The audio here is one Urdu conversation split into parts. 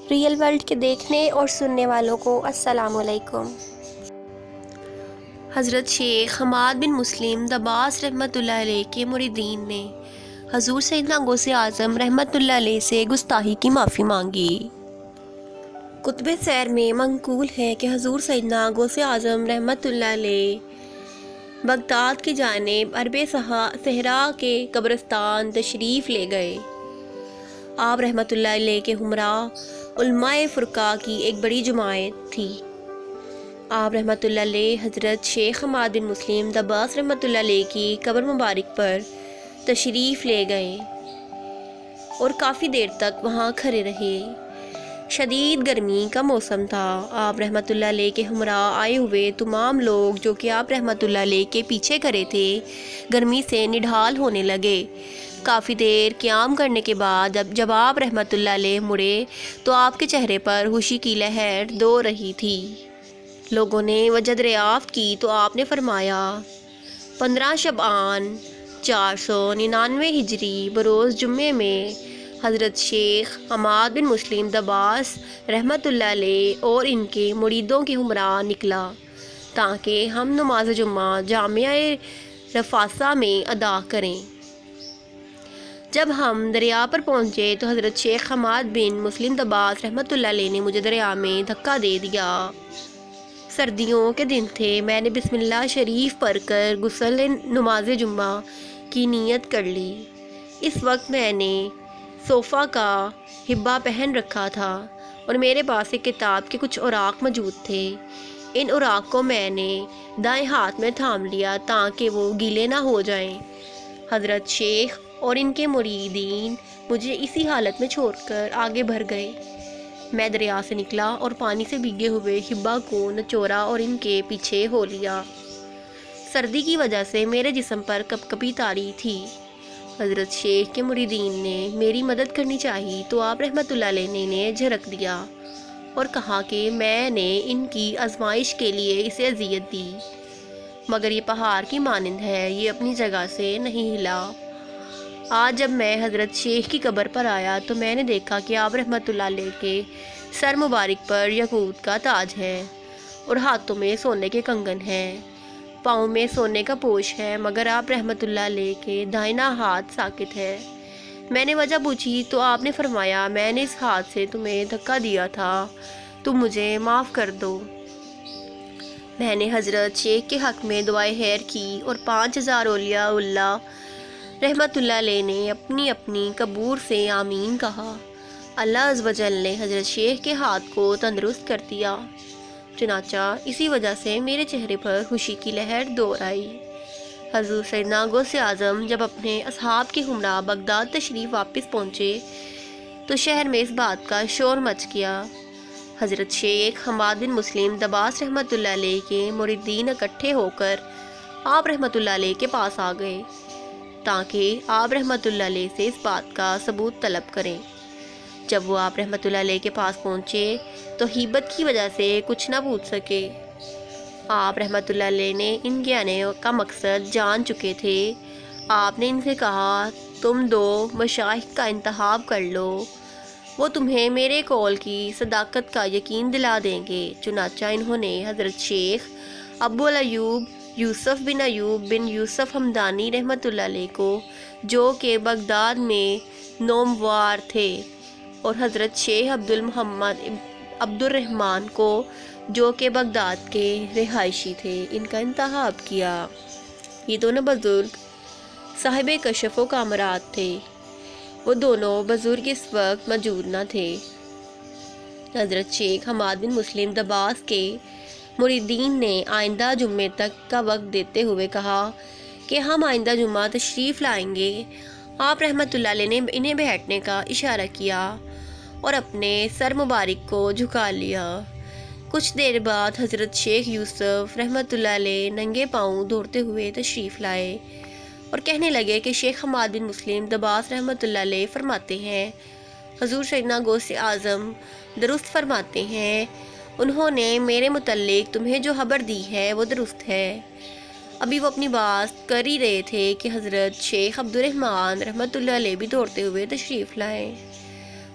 ریئل ورلڈ کے دیکھنے اور سننے والوں کو السلام علیکم۔ حضرت شیخ حماد بن مسلم دباس رحمۃ اللہ علیہ کے مریدین نے حضور سیدنا غوث اعظم رحمۃ اللہ علیہ سے گستاخی کی معافی مانگی۔ کتب سیر میں منقول ہے کہ حضور سیدنا غوث اعظم رحمۃ اللہ علیہ بغداد کی جانب عرب صحرا کے قبرستان تشریف لے گئے۔ آپ رحمۃ اللہ علیہ کے ہمراہ علماء فرقہ کی ایک بڑی جماعت تھی۔ آپ رحمۃ اللہ علیہ حضرت شیخ حماد بن مسلم دباس رحمۃ اللہ علیہ کی قبر مبارک پر تشریف لے گئے اور کافی دیر تک وہاں کھڑے رہے۔ شدید گرمی کا موسم تھا۔ آپ رحمۃ اللہ علیہ کے ہمراہ آئے ہوئے تمام لوگ جو کہ آپ رحمۃ اللہ علیہ کے پیچھے کھڑے تھے گرمی سے نڈھال ہونے لگے۔ کافی دیر قیام کرنے کے بعد جب آپ رحمۃ اللہ علیہ مڑے تو آپ کے چہرے پر خوشی کی لہر دو رہی تھی۔ لوگوں نے وجہ دریافت کی تو آپ نے فرمایا 15 شعبان 499 ہجری بروز جمعے میں حضرت شیخ حماد بن مسلم دباس رحمۃ اللہ علیہ اور ان کے مریدوں کے ہمراہ نکلا تاکہ ہم نماز جمعہ جامعہ رفاسا میں ادا کریں۔ جب ہم دریا پر پہنچے تو حضرت شیخ حماد بن مسلم دباس رحمۃ اللہ علیہ نے مجھے دریا میں دھکا دے دیا۔ سردیوں کے دن تھے۔ میں نے بسم اللہ شریف پڑھ کر غسل نماز جمعہ کی نیت کر لی۔ اس وقت میں نے صوفہ کا حبہ پہن رکھا تھا اور میرے پاس ایک کتاب کے کچھ اوراق موجود تھے۔ ان اوراق کو میں نے دائیں ہاتھ میں تھام لیا تاکہ وہ گیلے نہ ہو جائیں۔ حضرت شیخ اور ان کے مریدین مجھے اسی حالت میں چھوڑ کر آگے بڑھ گئے۔ میں دریا سے نکلا اور پانی سے بھیگے ہوئے حبہ کو نچوڑا اور ان کے پیچھے ہو لیا۔ سردی کی وجہ سے میرے جسم پر کپ کپی طاری تھی۔ حضرت شیخ کے مریدین نے میری مدد کرنی چاہی تو آپ رحمۃ اللہ علیہ نے انہیں جھڑک دیا اور کہا کہ میں نے ان کی آزمائش کے لیے اسے اذیت دی، مگر یہ پہاڑ کی مانند ہے، یہ اپنی جگہ سے نہیں ہلا۔ آج جب میں حضرت شیخ کی قبر پر آیا تو میں نے دیکھا کہ آپ رحمۃ اللہ علیہ کے سر مبارک پر یاقوت کا تاج ہے اور ہاتھوں میں سونے کے کنگن ہیں، پاؤں میں سونے کا پوش ہے، مگر آپ رحمۃ اللہ علیہ کے دائنا ہاتھ ساکت ہے۔ میں نے وجہ پوچھی تو آپ نے فرمایا میں نے اس ہاتھ سے تمہیں دھکا دیا تھا، تم مجھے معاف کر دو۔ میں نے حضرت شیخ کے حق میں دعائے خیر کی اور 5000 اولیاء اللہ رحمۃ اللہ علیہ نے اپنی اپنی قبور سے آمین کہا۔ اللہ عز و جل نے حضرت شیخ کے ہاتھ کو تندرست کر دیا، چنانچہ اسی وجہ سے میرے چہرے پر خوشی کی لہر دور آئی۔ حضور سیدنا غوث اعظم جب اپنے اصحاب کے ہمراہ بغداد تشریف واپس پہنچے تو شہر میں اس بات کا شور مچ گیا۔ حضرت شیخ حماد بن مسلم دباس رحمۃ اللہ علیہ کے مریدین اکٹھے ہو کر آپ رحمۃ اللہ علیہ کے پاس آ گئے تاکہ آپ رحمۃ اللہ علیہ سے اس بات کا ثبوت طلب کریں۔ جب وہ آپ رحمۃ اللہ علیہ کے پاس پہنچے تو ہیبت کی وجہ سے کچھ نہ پوچھ سکے۔ آپ رحمۃ اللہ علیہ نے ان کے آنے کا مقصد جان چکے تھے۔ آپ نے ان سے کہا تم 2 مشائخ کا انتخاب کر لو، وہ تمہیں میرے قول کی صداقت کا یقین دلا دیں گے۔ چنانچہ انہوں نے حضرت شیخ ابو الایوب یوسف بن ایوب بن یوسف ہمدانی رحمۃ اللہ علیہ کو جو کہ بغداد میں نوموار تھے اور حضرت شیخ عبد الرحمن کو جو کہ بغداد کے رہائشی تھے ان کا انتخاب کیا۔ یہ دونوں بزرگ صاحب کشف و کامرات تھے۔ وہ دونوں بزرگ اس وقت موجود نہ تھے۔ حضرت شیخ حماد بن مسلم دباس کے مریدین نے آئندہ جمعے تک کا وقت دیتے ہوئے کہا کہ ہم آئندہ جمعہ تشریف لائیں گے۔ آپ رحمۃ اللہ علیہ نے انہیں بیٹھنے کا اشارہ کیا اور اپنے سر مبارک کو جھکا لیا۔ کچھ دیر بعد حضرت شیخ یوسف رحمۃ اللہ علیہ ننگے پاؤں دوڑتے ہوئے تشریف لائے اور کہنے لگے کہ شیخ حماد بن مسلم دباس رحمۃ اللہ علیہ فرماتے ہیں حضور سیدنا غوث اعظم درست فرماتے ہیں، انہوں نے میرے متعلق تمہیں جو خبر دی ہے وہ درست ہے۔ ابھی وہ اپنی بات کر ہی رہے تھے کہ حضرت شیخ عبد الرحمن رحمۃ اللہ علیہ بھی دوڑتے ہوئے تشریف لائے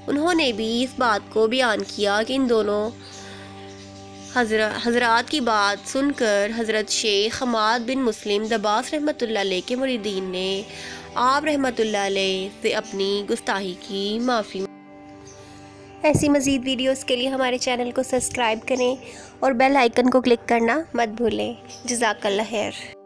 انہوں نے بھی اس بات کو بیان کیا کہ ان دونوں حضرات کی بات سن کر حضرت شیخ حماد بن مسلم دباس رحمۃ اللہ علیہ کے مریدین نے آپ رحمۃ اللہ علیہ سے اپنی گستاخی کی معافی ایسی مزید ویڈیوز کے لیے ہمارے چینل کو سبسکرائب کریں اور بیل آئیکن کو کلک کرنا مت بھولیں۔ جزاک اللہ خیر۔